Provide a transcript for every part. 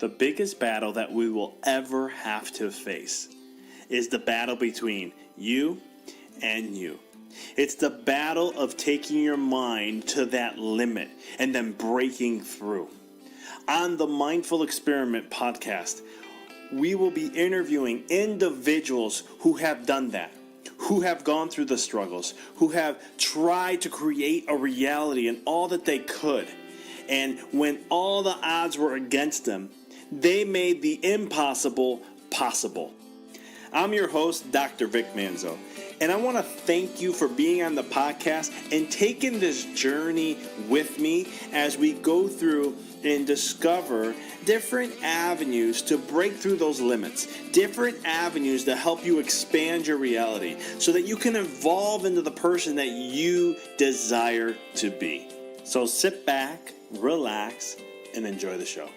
The biggest battle that we will ever have to face is the battle between you and you. It's the battle of taking your mind to that limit and then breaking through. On the Mindful Experiment podcast, we will be interviewing individuals who have done that, who have gone through the struggles, who have tried to create a reality and all that they could. And when all the odds were against them, they made the impossible possible. I'm your host, Dr. Vic Manzo, and I want to thank you for being on the podcast and taking this journey with me as we go through and discover different avenues to break through those limits, different avenues to help you expand your reality so that you can evolve into the person that you desire to be. So sit back, relax, and enjoy the show.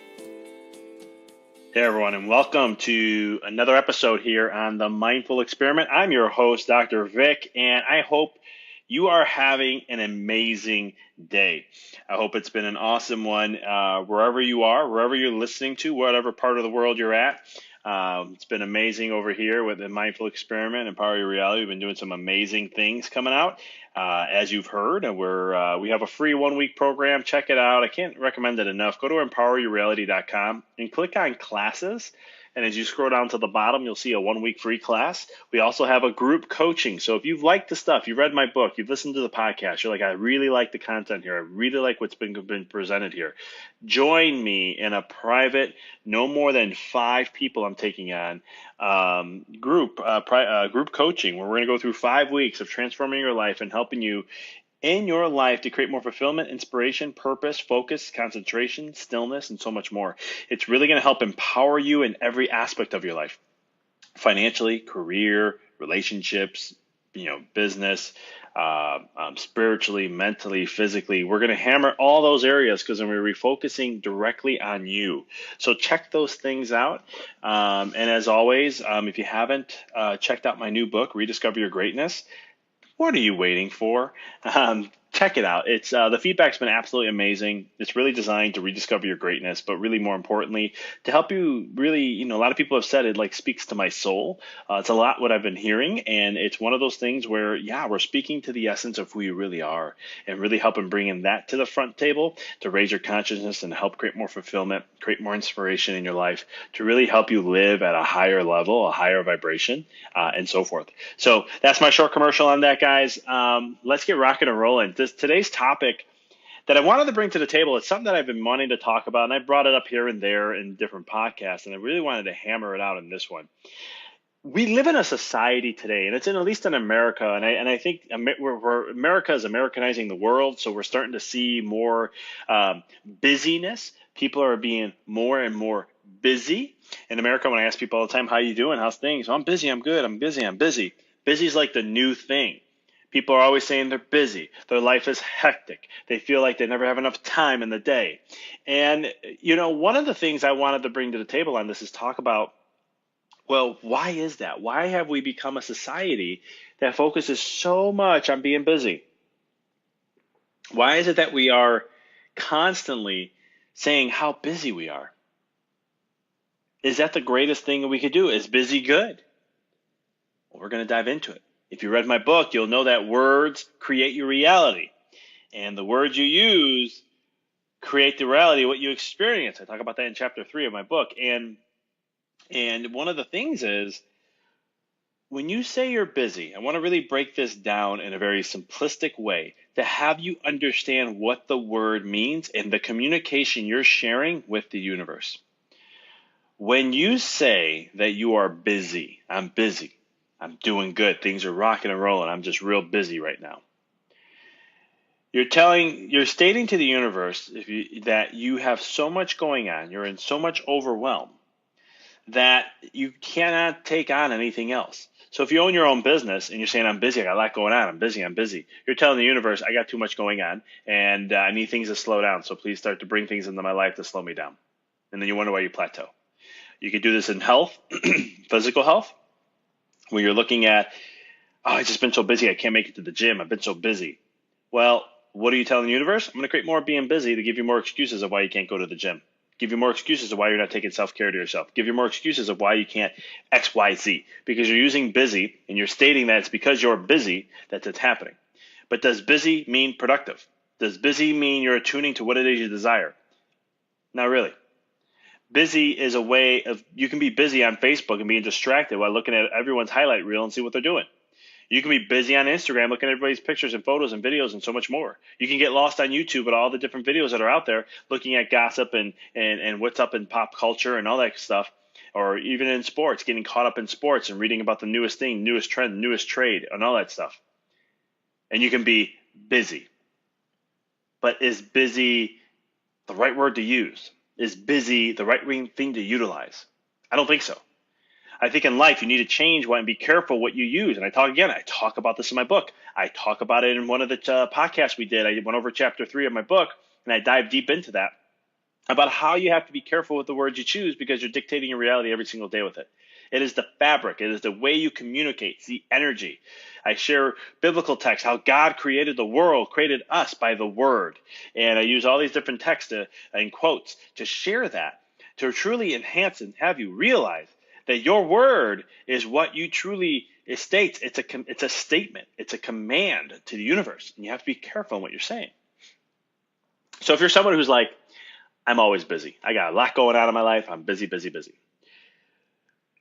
Hey everyone, and welcome to another episode here on the Mindful Experiment. I'm your host, Dr. Vic, and I hope you are having an amazing day. I hope it's been an awesome one wherever you are, wherever you're listening to, whatever part of the world you're at. It's been amazing over here with the Mindful Experiment and Power Your Reality. We've been doing some amazing things coming out, as you've heard. And we have a free 1-week program. Check it out. I can't recommend it enough. Go to empoweryourreality.com and click on classes. And as you scroll down to the bottom, you'll see a 1-week free class. We also have a group coaching. So if you've liked the stuff, you've read my book, you've listened to the podcast, you're like, I really like the content here. I really like what's been presented here. Join me in a private, no more than 5 people I'm taking on, group coaching, where we're going to go through 5 weeks of transforming your life and helping you in your life to create more fulfillment, inspiration, purpose, focus, concentration, stillness, and so much more. It's really going to help empower you in every aspect of your life. Financially, career, relationships, business, spiritually, mentally, physically. We're going to hammer all those areas because we're refocusing directly on you. So check those things out. And as always, if you haven't checked out my new book, Rediscover Your Greatness, what are you waiting for? Check it out. It's the feedback's been absolutely amazing. It's really designed to rediscover your greatness, but really more importantly, to help you really, a lot of people have said it speaks to my soul. It's a lot what I've been hearing, and it's one of those things where, we're speaking to the essence of who you really are and really helping bringing that to the front table to raise your consciousness and help create more fulfillment, create more inspiration in your life to really help you live at a higher level, a higher vibration, and so forth. So that's my short commercial on that, guys. Let's get rocking and rolling. Today's topic that I wanted to bring to the table, it's something that I've been wanting to talk about, and I brought it up here and there in different podcasts, and I really wanted to hammer it out in this one. We live in a society today, and it's at least in America, and I think America is Americanizing the world, so we're starting to see more busyness. People are being more and more busy. In America, when I ask people all the time, how you doing? How's things? Oh, I'm busy. I'm good. I'm busy. I'm busy. Busy is like the new thing. People are always saying they're busy. Their life is hectic. They feel like they never have enough time in the day. And, one of the things I wanted to bring to the table on this is talk about, well, why is that? Why have we become a society that focuses so much on being busy? Why is it that we are constantly saying how busy we are? Is that the greatest thing that we could do? Is busy good? Well, we're going to dive into it. If you read my book, you'll know that words create your reality. And the words you use create the reality of what you experience. I talk about that in chapter 3 of my book. And one of the things is, when you say you're busy, I want to really break this down in a very simplistic way to have you understand what the word means and the communication you're sharing with the universe. When you say that you are busy, I'm busy, I'm doing good, things are rocking and rolling, I'm just real busy right now. You're stating to the universe that you have so much going on, you're in so much overwhelm that you cannot take on anything else. So if you own your own business and you're saying, I'm busy, I got a lot going on, I'm busy, you're telling the universe, I got too much going on and I need things to slow down. So please start to bring things into my life to slow me down. And then you wonder why you plateau. You could do this in health, physical health, where you're looking at, I've just been so busy, I can't make it to the gym. I've been so busy. Well, what are you telling the universe? I'm going to create more being busy to give you more excuses of why you can't go to the gym. Give you more excuses of why you're not taking self-care to yourself. Give you more excuses of why you can't X, Y, Z. Because you're using busy and you're stating that it's because you're busy that it's happening. But does busy mean productive? Does busy mean you're attuning to what it is you desire? Not really. Busy is a way of, you can be busy on Facebook and being distracted while looking at everyone's highlight reel and see what they're doing. You can be busy on Instagram looking at everybody's pictures and photos and videos and so much more. You can get lost on YouTube at all the different videos that are out there looking at gossip and what's up in pop culture and all that stuff. Or even in sports, getting caught up in sports and reading about the newest thing, newest trend, newest trade, and all that stuff. And you can be busy. But is busy the right word to use? Is busy the right thing to utilize? I don't think so. I think in life you need to change and be careful what you use. And I talk about this in my book. I talk about it in one of the podcasts we did. I went over chapter 3 of my book, and I dive deep into that about how you have to be careful with the words you choose because you're dictating your reality every single day with it. It is the fabric. It is the way you communicate. It's the energy. I share biblical texts, how God created the world, created us by the word. And I use all these different texts and quotes to share that, to truly enhance and have you realize that your word is what you truly states. It's a statement. It's a command to the universe. And you have to be careful in what you're saying. So if you're someone who's like, I'm always busy. I got a lot going on in my life. I'm busy, busy, busy.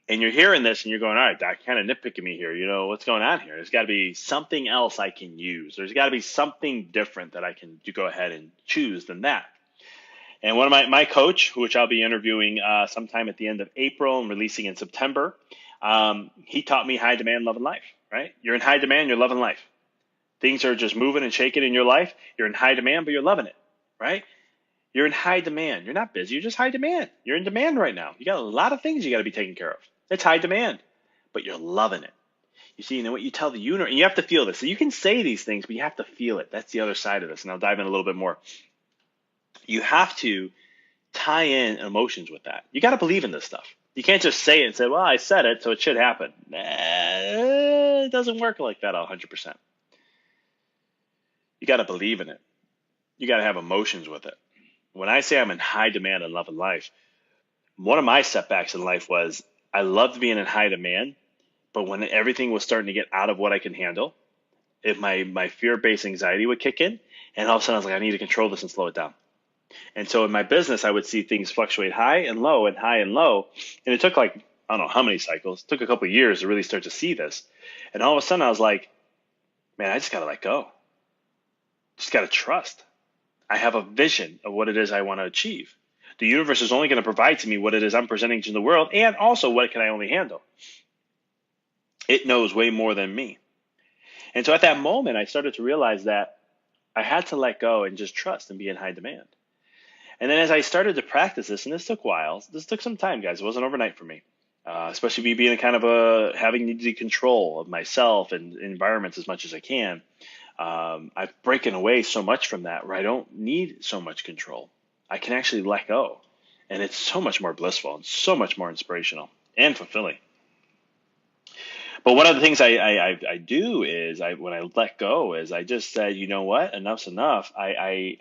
And you're hearing this and you're going, all right, Doc, kind of nitpicking me here. You know, what's going on here? There's got to be something else I can use. There's got to be something different that I can go ahead and choose than that. And one of my coach, which I'll be interviewing sometime at the end of April and releasing in September, he taught me high demand, love, and life, right? You're in high demand, you're loving life. Things are just moving and shaking in your life. You're in high demand, but you're loving it, right? You're in high demand. You're not busy. You're just high demand. You're in demand right now. You got a lot of things you got to be taking care of. It's high demand, but you're loving it. You see, what you tell the universe, and you have to feel this. So you can say these things, but you have to feel it. That's the other side of this, and I'll dive in a little bit more. You have to tie in emotions with that. You got to believe in this stuff. You can't just say it and say, well, I said it, so it should happen. It doesn't work like that 100%. You got to believe in it. You got to have emotions with it. When I say I'm in high demand and love and life, one of my setbacks in life was I loved being in high demand, but when everything was starting to get out of what I can handle, if my fear-based anxiety would kick in, and all of a sudden I was like, I need to control this and slow it down. And so in my business, I would see things fluctuate high and low and high and low. And it took like, I don't know how many cycles. It took a couple of years to really start to see this. And all of a sudden I was like, man, I just got to let go. Just got to trust. I have a vision of what it is I want to achieve. The universe is only going to provide to me what it is I'm presenting to the world, and also what can I only handle. It knows way more than me. And so at that moment, I started to realize that I had to let go and just trust and be in high demand. And then as I started to practice this, and this took a while, this took some time, guys. It wasn't overnight for me, especially me being kind of having the control of myself and environments as much as I can. I've broken away so much from that where I don't need so much control. I can actually let go. And it's so much more blissful and so much more inspirational and fulfilling. But one of the things I do is when I let go is I just said, you know what, enough's enough. I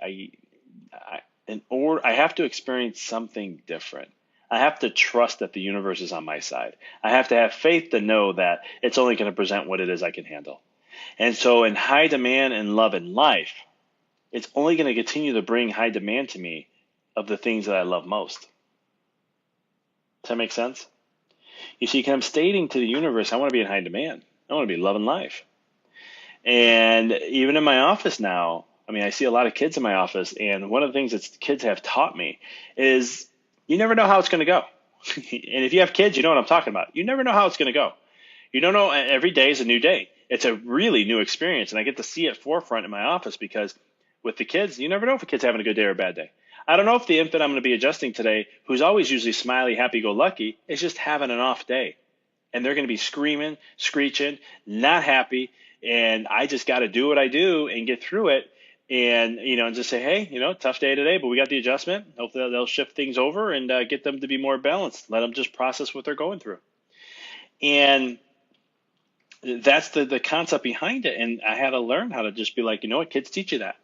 have to experience something different. I have to trust that the universe is on my side. I have to have faith to know that it's only going to present what it is I can handle. And so in high demand and love and life, it's only going to continue to bring high demand to me of the things that I love most. Does that make sense? You see, I'm stating to the universe, I want to be in high demand. I want to be loving life. And even in my office now, I see a lot of kids in my office, and one of the things that kids have taught me is you never know how it's going to go. And if you have kids, you know what I'm talking about. You never know how it's going to go. You don't know. Every day is a new day. It's a really new experience, and I get to see it forefront in my office because with the kids, you never know if a kid's having a good day or a bad day. I don't know if the infant I'm going to be adjusting today, who's always usually smiley, happy-go-lucky, is just having an off day. And they're going to be screaming, screeching, not happy, and I just got to do what I do and get through it. And, and just say, hey, tough day today, but we got the adjustment. Hopefully they'll shift things over and get them to be more balanced. Let them just process what they're going through. And that's the concept behind it. And I had to learn how to just be like, you know what, kids teach you that.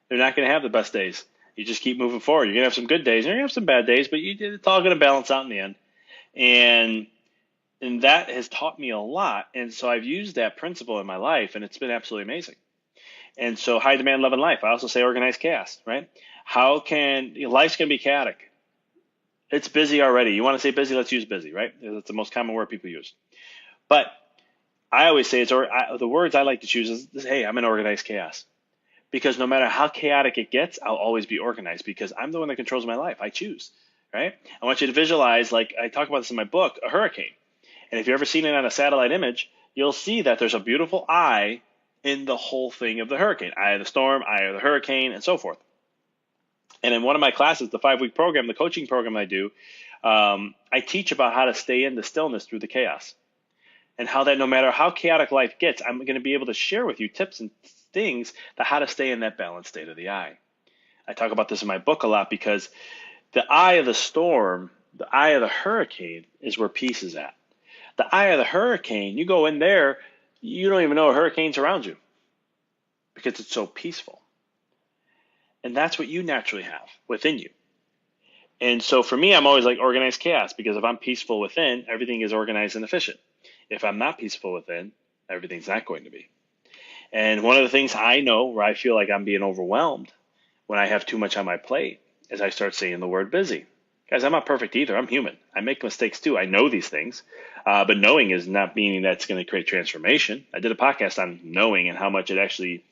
They're not going to have the best days. You just keep moving forward. You're going to have some good days, and you're going to have some bad days, but it's all going to balance out in the end. And that has taught me a lot. And so I've used that principle in my life, and it's been absolutely amazing. And so high demand, love, and life. I also say organized chaos, right? Life's going to be chaotic. It's busy already. You want to say busy, let's use busy, right? That's the most common word people use. But I always say the words I like to choose is, hey, I'm in organized chaos. Because no matter how chaotic it gets, I'll always be organized because I'm the one that controls my life. I choose, right? I want you to visualize, like I talk about this in my book, a hurricane. And if you've ever seen it on a satellite image, you'll see that there's a beautiful eye in the whole thing of the hurricane. Eye of the storm, eye of the hurricane, and so forth. And in one of my classes, the 5-week program, the coaching program I do, I teach about how to stay in the stillness through the chaos. And how that no matter how chaotic life gets, I'm going to be able to share with you tips and things that how to stay in that balanced state of the eye. I talk about this in my book a lot because the eye of the storm, the eye of the hurricane is where peace is at. The eye of the hurricane, you go in there, you don't even know a hurricane's around you because it's so peaceful. And that's what you naturally have within you. And so for me, I'm always like organized chaos because if I'm peaceful within, everything is organized and efficient. If I'm not peaceful within, everything's not going to be. And one of the things I know where I feel like I'm being overwhelmed when I have too much on my plate is I start saying the word busy. Guys, I'm not perfect either. I'm human. I make mistakes too. I know these things. But knowing is not meaning that's going to create transformation. I did a podcast on knowing and how much it actually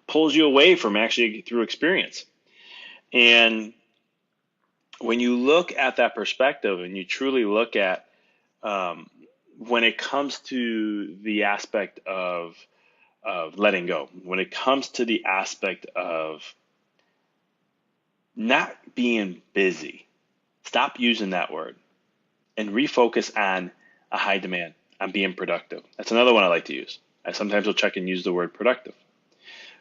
pulls you away from actually through experience. And when you look at that perspective and you truly look at when it comes to the aspect of letting go, when it comes to the aspect of not being busy, stop using that word and refocus on a high demand, on being productive. That's another one I like to use. I sometimes will check and use the word productive.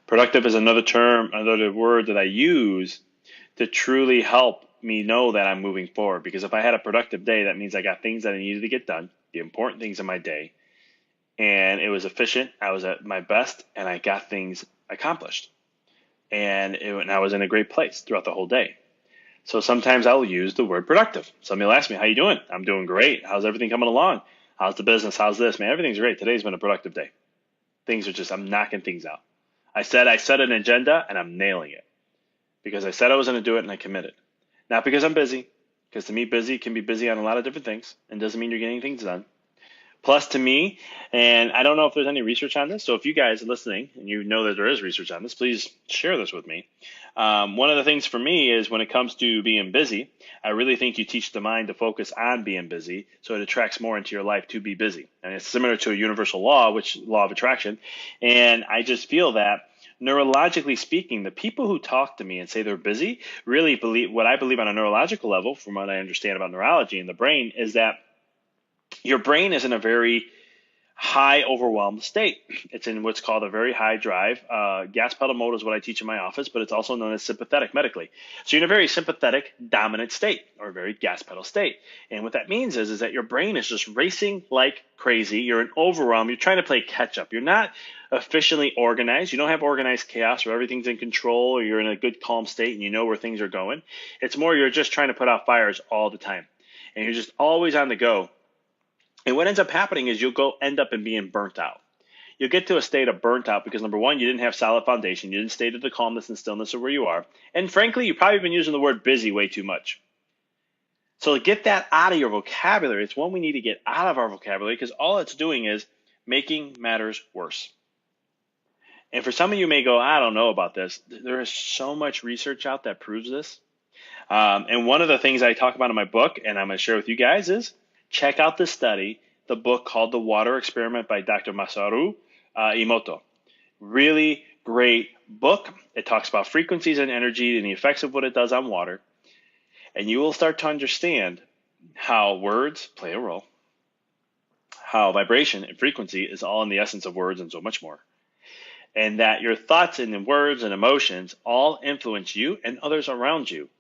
Productive is another term, another word that I use to truly help me know that I'm moving forward. Because if I had a productive day, that means I got things that I needed to get done, the important things in my day, and it was efficient. I was at my best, and I got things accomplished. And I was in a great place throughout the whole day. So sometimes I'll use the word productive. Somebody will ask me, how you doing? I'm doing great. How's everything coming along? How's the business? How's this? Man, everything's great. Today's been a productive day. I'm knocking things out. I set an agenda, and I'm nailing it. Because I said I was going to do it, and I committed. Not because I'm busy, because to me, busy can be busy on a lot of different things, and doesn't mean you're getting things done. Plus, to me, and I don't know if there's any research on this, so if you guys are listening and you know that there is research on this, please share this with me. One of the things for me is when it comes to being busy, I really think you teach the mind to focus on being busy so it attracts more into your life to be busy. And it's similar to a universal law, which law of attraction. And I just feel that neurologically speaking, the people who talk to me and say they're busy really believe what I believe on a neurological level, from what I understand about neurology and the brain, is that your brain is in a very high overwhelmed state. It's in what's called a very high drive. Gas pedal mode is what I teach in my office, but it's also known as sympathetic medically. So you're in a very sympathetic dominant state, or a very gas pedal state. And what that means is that your brain is just racing like crazy. You're in overwhelm. You're trying to play catch up. You're not efficiently organized. You don't have organized chaos where everything's in control, or you're in a good calm state and you know where things are going. It's more you're just trying to put out fires all the time. And you're just always on the go. And what ends up happening is you'll end up in being burnt out. You'll get to a state of burnt out because, number one, you didn't have solid foundation. You didn't stay to the calmness and stillness of where you are. And frankly, you've probably been using the word busy way too much. So to get that out of your vocabulary, it's one we need to get out of our vocabulary because all it's doing is making matters worse. And for some of you may go, I don't know about this. There is so much research out that proves this. And one of the things I talk about in my book, and I'm going to share with you guys, is check out the study, the book called The Water Experiment by Dr. Masaru Emoto. Really great book. It talks about frequencies and energy and the effects of what it does on water. And you will start to understand how words play a role, how vibration and frequency is all in the essence of words and so much more. And that your thoughts and words and emotions all influence you and others around you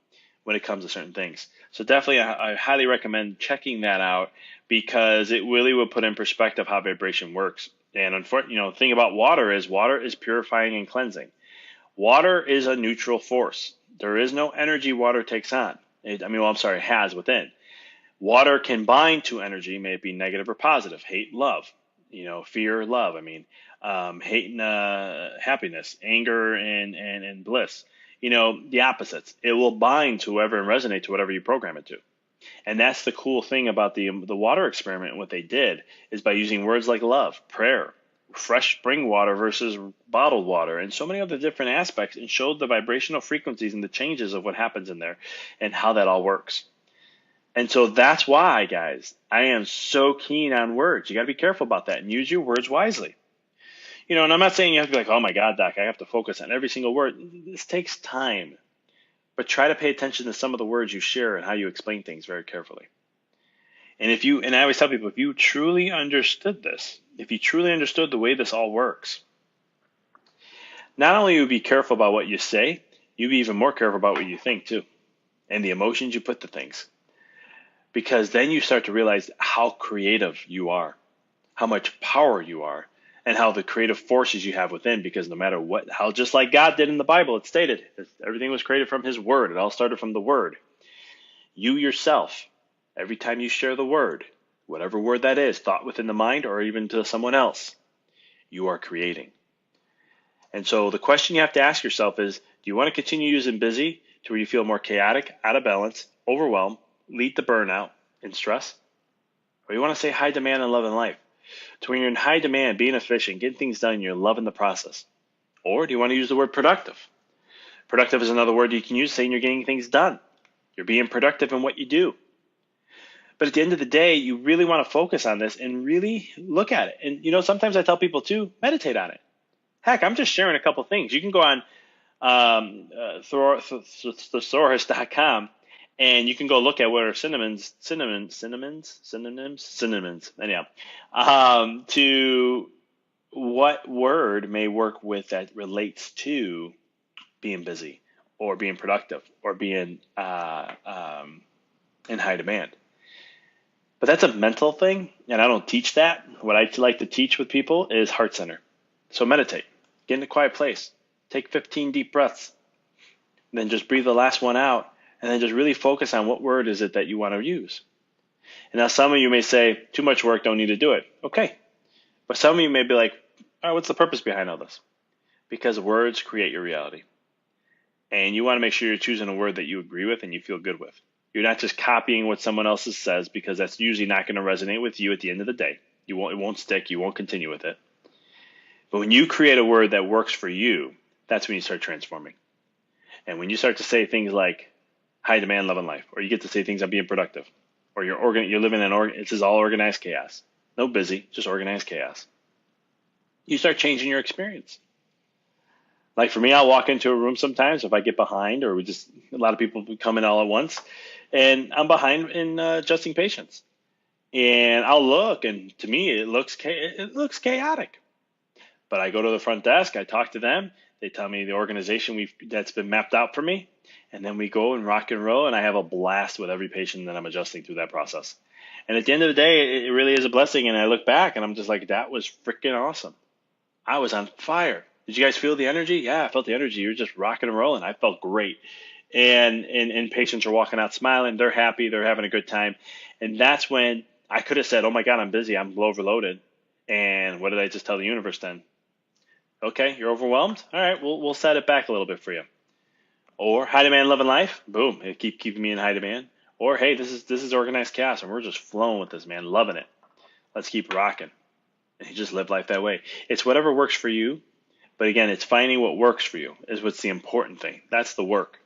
when it comes to certain things. So definitely, I highly recommend checking that out because it really will put in perspective how vibration works. And unfortunately, the thing about water is purifying and cleansing. Water is a neutral force. There is no energy water takes on. Has within. Water can bind to energy, may it be negative or positive, hate, love, fear, love. Hate and happiness, anger and bliss. The opposites. It will bind to whoever and resonate to whatever you program it to. And that's the cool thing about the water experiment. And what they did is by using words like love, prayer, fresh spring water versus bottled water, and so many other different aspects, and showed the vibrational frequencies and the changes of what happens in there and how that all works. And so that's why, guys, I am so keen on words. You got to be careful about that and use your words wisely. And I'm not saying you have to be like, oh my God, Doc, I have to focus on every single word. This takes time. But try to pay attention to some of the words you share and how you explain things very carefully. And I always tell people, if you truly understood this, if you truly understood the way this all works, not only will you be careful about what you say, you'll be even more careful about what you think too, and the emotions you put to things. Because then you start to realize how creative you are, how much power you are, and how the creative forces you have within, because no matter how just like God did in the Bible, it stated everything was created from his word. It all started from the word. You yourself, every time you share the word, whatever word that is, thought within the mind or even to someone else, you are creating. And so the question you have to ask yourself is, do you want to continue using busy to where you feel more chaotic, out of balance, overwhelmed, lead to burnout and stress? Or you want to say high demand and love in life? To when you're in high demand, being efficient, getting things done, you're loving the process. Or do you want to use the word productive? Productive is another word you can use saying you're getting things done. You're being productive in what you do. But at the end of the day, you really want to focus on this and really look at it. And sometimes I tell people too, meditate on it. Heck, I'm just sharing a couple things. You can go on thesaurus.com and you can go look at what are synonyms, anyhow, to what word may work with that relates to being busy or being productive or being in high demand. But that's a mental thing, and I don't teach that. What I like to teach with people is heart center. So meditate, get in a quiet place, take 15 deep breaths, and then just breathe the last one out. And then just really focus on what word is it that you want to use. And now some of you may say, too much work, don't need to do it. Okay. But some of you may be like, all right, what's the purpose behind all this? Because words create your reality. And you want to make sure you're choosing a word that you agree with and you feel good with. You're not just copying what someone else says, because that's usually not going to resonate with you at the end of the day. It won't stick. You won't continue with it. But when you create a word that works for you, that's when you start transforming. And when you start to say things like high demand, love, and life, or you get to say things on being productive, or you're living in this is all organized chaos. No busy, just organized chaos. You start changing your experience. Like for me, I'll walk into a room sometimes if I get behind, or a lot of people come in all at once, and I'm behind in adjusting patients. And I'll look, and to me, it looks chaotic. But I go to the front desk, I talk to them, they tell me the organization that's been mapped out for me, and then we go and rock and roll, and I have a blast with every patient that I'm adjusting through that process. And at the end of the day, it really is a blessing, and I look back, and I'm just like, that was freaking awesome. I was on fire. Did you guys feel the energy? Yeah, I felt the energy. You're just rocking and rolling. I felt great. And patients are walking out smiling. They're happy. They're having a good time. And that's when I could have said, oh, my God, I'm busy. I'm overloaded. And what did I just tell the universe then? Okay, you're overwhelmed? All right, we'll set it back a little bit for you. Or high demand, love, and life. Boom, it keeping me in high demand. Or hey, this is organized chaos, and we're just flowing with this, man, loving it. Let's keep rocking. And you just live life that way. It's whatever works for you. But again, it's finding what works for you is what's the important thing. That's the work.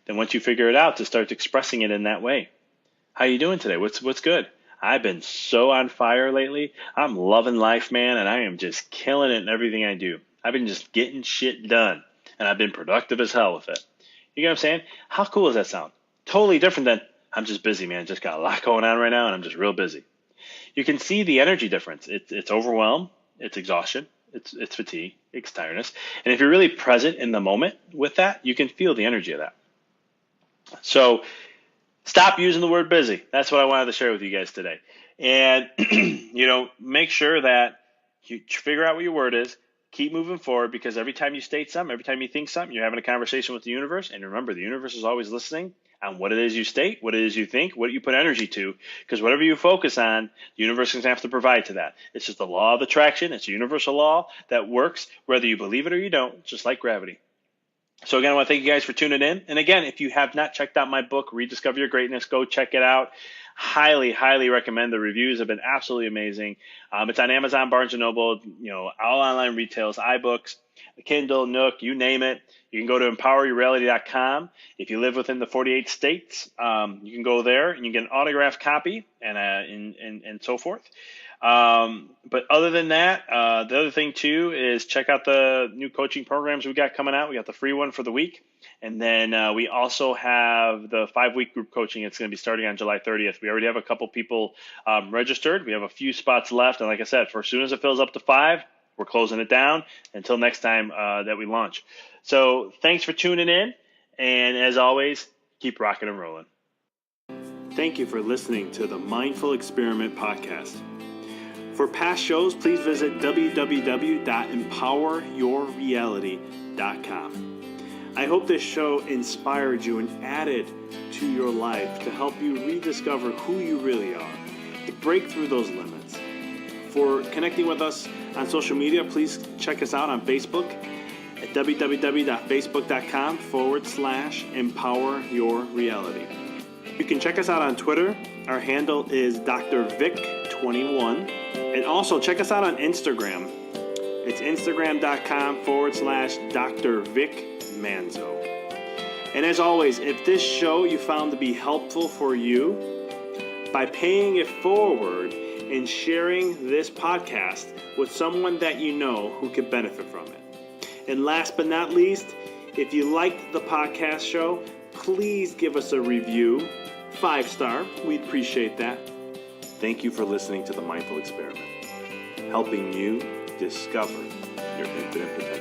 Then once you figure it out, to start expressing it in that way. How you doing today? What's good? I've been so on fire lately. I'm loving life, man, and I am just killing it in everything I do. I've been just getting shit done, and I've been productive as hell with it. You get what I'm saying? How cool does that sound? Totally different than, I'm just busy, man. Just got a lot going on right now, and I'm just real busy. You can see the energy difference. It's overwhelm. It's exhaustion. It's fatigue. It's tiredness. And if you're really present in the moment with that, you can feel the energy of that. So stop using the word busy. That's what I wanted to share with you guys today. And, make sure that you figure out what your word is. keep moving forward, because every time you state something, every time you think something, you're having a conversation with the universe. And remember, the universe is always listening on what it is you state, what it is you think, what you put energy to, because whatever you focus on, the universe is going to have to provide to that. It's just the law of attraction. It's a universal law that works whether you believe it or you don't, just like gravity. So again, I want to thank you guys for tuning in. And again, if you have not checked out my book, Rediscover Your Greatness, go check it out. Highly, highly recommend. The reviews have been absolutely amazing. It's on Amazon, Barnes & Noble, all online retails, iBooks, Kindle, Nook, you name it. You can go to empoweryourreality.com. If you live within the 48 states, you can go there and you get an autographed copy and so forth. But other than that, the other thing too is check out the new coaching programs we got coming out. We got the free one for the week. And then we also have the 5-week group coaching. It's going to be starting on July 30th. We already have a couple people registered. We have a few spots left. And like I said, for as soon as it fills up to 5, we're closing it down until next time that we launch. So thanks for tuning in. And as always, keep rocking and rolling. Thank you for listening to the Mindful Experiment podcast. For past shows, please visit www.empoweryourreality.com. I hope this show inspired you and added to your life to help you rediscover who you really are, to break through those limits. For connecting with us on social media, please check us out on Facebook at www.facebook.com/empoweryourreality. You can check us out on Twitter. Our handle is Dr. Vic21. And also check us out on Instagram. It's instagram.com/Dr. Vic Manzo. And as always, if this show you found to be helpful for you, by paying it forward and sharing this podcast with someone that you know who could benefit from it. And last but not least, if you liked the podcast show, please give us a review, 5-star. We'd appreciate that. Thank you for listening to the Mindful Experiment, helping you discover your infinite potential.